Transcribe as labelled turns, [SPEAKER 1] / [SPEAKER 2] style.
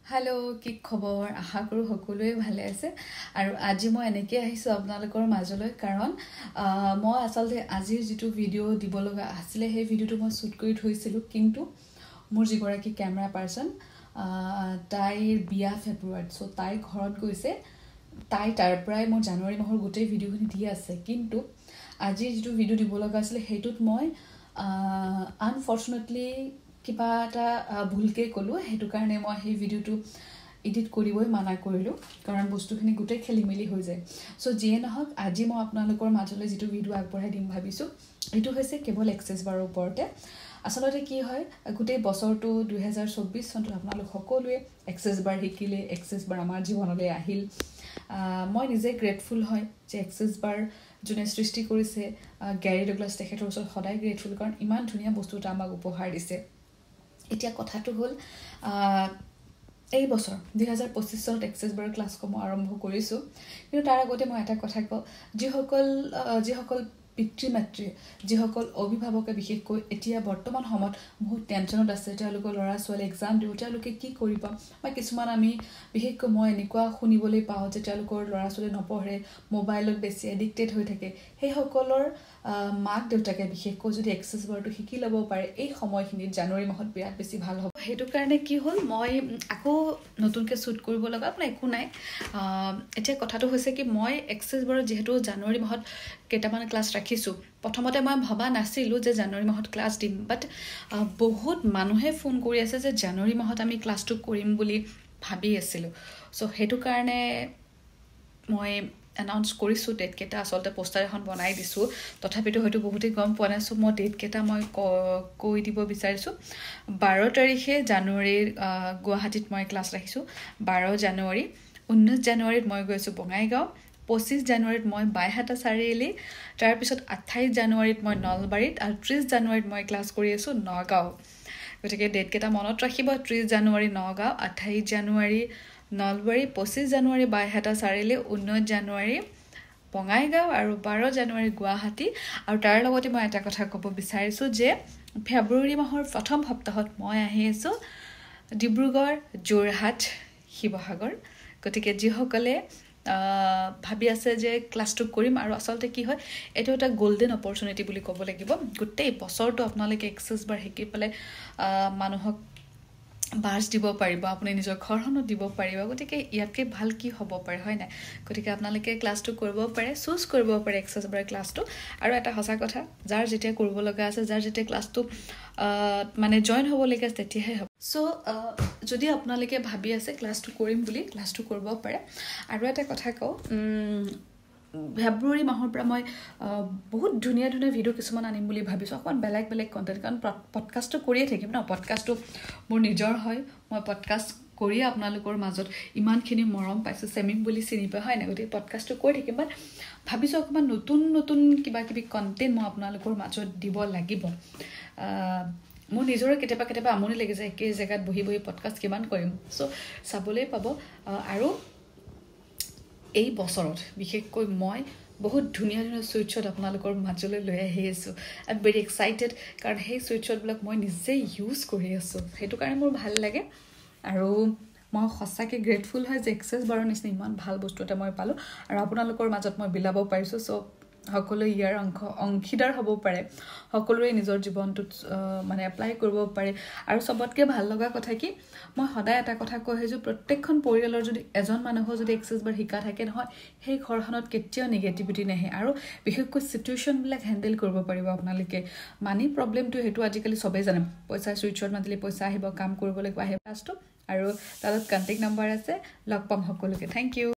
[SPEAKER 1] hello কি খবৰ আশা কৰো সকলোৱে ভালে আছে আৰু আজি মই এনেকৈ আহিছো আপোনালোকৰ মাজলৈ কাৰণ মই আসলতে আজিৰ যেটো ভিডিও দিব লগা আছিল সেই ভিডিওটো মই শুট কৰি থৈছিলো কিন্তু মোৰ যিগৰাকী ক্যামেৰা পাৰসন তাইৰ বিয়া ফেব্ৰুৱাৰীত সো তাই ঘৰত গৈছে তাই তাৰ পৰাই মই জানুৱাৰী মাহৰ গোটেই ভিডিওখিনি দি আছে কিন্তু আজি যেটো ভিডিও দিব লগা আছিল হেতুত মই আনফৰচুনেটলি কিবা এটা ভুলকে কলো হেতু কাৰণে মই সেই ভিডিওটো এডিট কৰিবই মানা কৰিলো কাৰণ বস্তুখিনি গোটেই খেলিমেলি হৈ যায় সো যিয়ে নহক আজি মই আপোনালোকৰ মাজলৈ যেটো ভিডিও আগবঢ়াই দিম ভাবিছো এটো হৈছে কেৱল এক্সেস বাৰৰ ওপৰতে আসলতে কি হয় গোটেই বছৰটো 2024 চনটো আপোনালোক সকলোৱে এক্সেস বাৰ শিকিলে এক্সেস বাৰ আমাৰ জীৱনলৈ আহিল মই নিজে গ্ৰেটফুল হয় যে এক্সেস বাৰ জুনে সৃষ্টি কৰিছে গ্যাৰি ডগলাস তেখেতৰ ওচৰত সদায় গ্ৰেটফুল কাৰণ ইমান ধুনীয়া বস্তুটা আমাক উপহাৰ দিছে এতিয়া কথাটো হল এই বছৰ 2025 চনত এক্সেস বাৰ ক্লাস কম আৰম্ভ কৰিছো কিন্তু তাৰ আগতে মই এটা কথা কওঁ যিসকল পিতৃ মাতৃ যিসকল অভিভাৱকে বিশেষকৈ এতিয়া বৰ্তমান সময়ত বহুত টেনচনত আছে তেওঁলোকৰ ল'ৰা ছোৱালী এক্সাম দিব তেওঁলোকে কি কৰিব বা কিছুমান আমি বিশেষকৈ মই এনেকুৱা শুনিবলৈ পাওঁ যে তেওঁলোকৰ ল'ৰা ছোৱালী নপঢ়ে মোবাইলত বেছি এডিক্টেড হৈ থাকে সেই সকলৰ মাক দেউতাকে বিশেষকৈ যদি এক্সেস বাৰটো শিকি ল'ব পাৰে এই সময়খিনিত জানুৱাৰী মাহত বিৰাট বেছি ভাল হ'ব হেতু কাৰণে কি হ'ল মই আকৌ নতুনকৈ শুট কৰিব লগা আপোনাৰ একো নাই এতিয়া কথাটো হৈছে কি মই এক্সেস বাৰ যেহেতু জানুৱাৰী মাহত কেইটামান ক্লাস ৰাখিছো প্ৰথমতে মই ভাবা নাছিলো যে জানুৱাৰী মাহত ক্লাস দিম বাট বহুত মানুহে ফোন কৰি আছে যে জানুৱাৰী মাহত আমি ক্লাসটো কৰিম বুলি ভাবি আছিলো সো হেতু কাৰণে মই এনাউন্স কৰিছো ডেট কেটা আসলতে পোষ্টাৰ এখন বনাই দিছো তথাপিতো হয়তো বহুতে গম পোৱা নাই সো মই ডেট কেটা মই কৈ দিব বিচাৰিছো 12 তাৰিখে জানুৱাৰীৰ গুৱাহাটীত মই ক্লাস ৰাখিছো 12 জানুৱাৰী 19 জানুৱাৰীত মই গৈছো বঙাইগাঁও 25 জানুৱাৰীত মই বাইহাটা চাৰিআলি তাৰ পিছত 28 জানুৱাৰীত মই নলবাৰীত আৰু 30 জানুৱাৰীত মই ক্লাস কৰি আছো নগাঁও গতিকে ডেট কেটা মনত ৰাখিব 30 জানুৱাৰী নগাঁও 28 জানুৱাৰী নলবাৰী 25 জানুৱাৰী বাইহাটা চাৰিআলি 19 জানুৱাৰী বঙাইগাঁও আৰু 12 জানুৱাৰী গুৱাহাটী আৰু তাৰ লগতে মই এটা কথা ক'ব বিচাৰিছো যে ফেব্ৰুৱাৰী মাহৰ প্ৰথম সপ্তাহত মই আহি আছো ডিব্ৰুগড় যোৰহাট শিৱসাগৰ গতিকে যিসকলে ভাবি আছে যে ক্লাসটো কৰিম আৰু আসলতে কি হয় এটো এটা গোল্ডেন অপৰচুনিটি বুলি ক'ব লাগিব গোটেই বছৰটো আপোনালোকে এক্সেস বাৰ শিকি পালে মানুহক বাস দিব পাৰিব আপুনি নিজৰ ঘৰখনত দিব পাৰিব গতিকে ইয়াতকে ভাল কি হ'ব পাৰে হয় না গতিকে আপোনালোকে ক্লাসটো কৰিব পাৰে চুজ কৰিব পাৰে এক্সেস বাৰ ক্লাসটো আৰু এটা সঁচা কথা যাৰ যেতিয়া কৰিব লগা আছে যাৰ যেতিয়া ক্লাসটো মানে জয়েন হ'ব লাগে তেতিয়াহে হ'ব সো যদি আপোনালোকে ভাবি আছে ক্লাসটো কৰিম বুলি ক্লাসটো কৰিব পাৰে আৰু এটা কথা কওঁ ফেব্ৰুৱাৰী মাহৰ পৰা মই বহুত ধুনীয়া ভিডিও কিছুমান আনিম বুলি ভাবিছো অকন বেলেগ কন্টেন্ট কাৰণ পডকাষ্টটো কৰিয়ে থাকিম ন পডকাষ্টটো মোৰ নিজৰ হয় মই পডকাষ্ট কৰি আপোনালোকৰ মাজত ইমানখিনি মৰম পাইছো সেমিম বুলি চিনি পায় হয় না গতি পডকাষ্টটো কৰি থাকিম বাট ভাবিছো অকমান নতুন কিবা কন্টেন্ট মই আপোনালোকৰ মাজত দিব লাগিব মোৰ নিজৰ কেতিয়াবা আমনি লাগি যায় একে জায়গাত বহি পডকাষ্ট কিমান কৰিম সো চাবলৈ পাব আৰু এই বছৰত বিশেষকৈ মই বহুত ধুনীয়া সুইটশট আপোনালোকৰ মাজলৈ লৈ আহি আছো আই এম ভেৰি এক্সাইটেড কাৰণ সেই সুইটশট বিলাক মই নিজে ইউজ কৰি আছো হেতু কাৰণে মোৰ ভাল লাগে আৰু মই সঁচাকে গ্ৰেটফুল হয় যে এক্সেস বাৰৰ নিচিনা ইমান ভাল বস্তু এটা মই পালো আৰু আপোনালোকৰ মাজত মই বিলাব পাৰিছো সো সকলো ইয়াৰ অংশীদাৰ হ'ব পাৰে সকলোৱে নিজৰ জীৱনটোত মানে এপ্লাই কৰিব পাৰে আৰু সবতকে ভাল লগা কথা কি মই সদায় এটা কথা কৈ আহিছো প্ৰত্যেকখন পৰিয়ালৰ যদি এজন মানুহৰ যদি এক্সেস বাৰ শিকা থাকে নহয় সেই ঘৰখনত কেতিয়াও নেগেটিভিটি নাহে আৰু বিশেষকৈ সিচুৱেচন বিলাক হ্যান্ডেল কৰিব পাৰিব আপোনালোকে মানি প্ৰবলেমটো হেতু আজিকালি সবে জানে পইচা সুইটশট মাতিলে পইচা আহিব কাম কৰিব লাগিব আহে ক্লাসটো আৰু তাত কন্টাক্ট নম্বৰ আছে লগ পাম সকলোকে থ্যাংক ইউ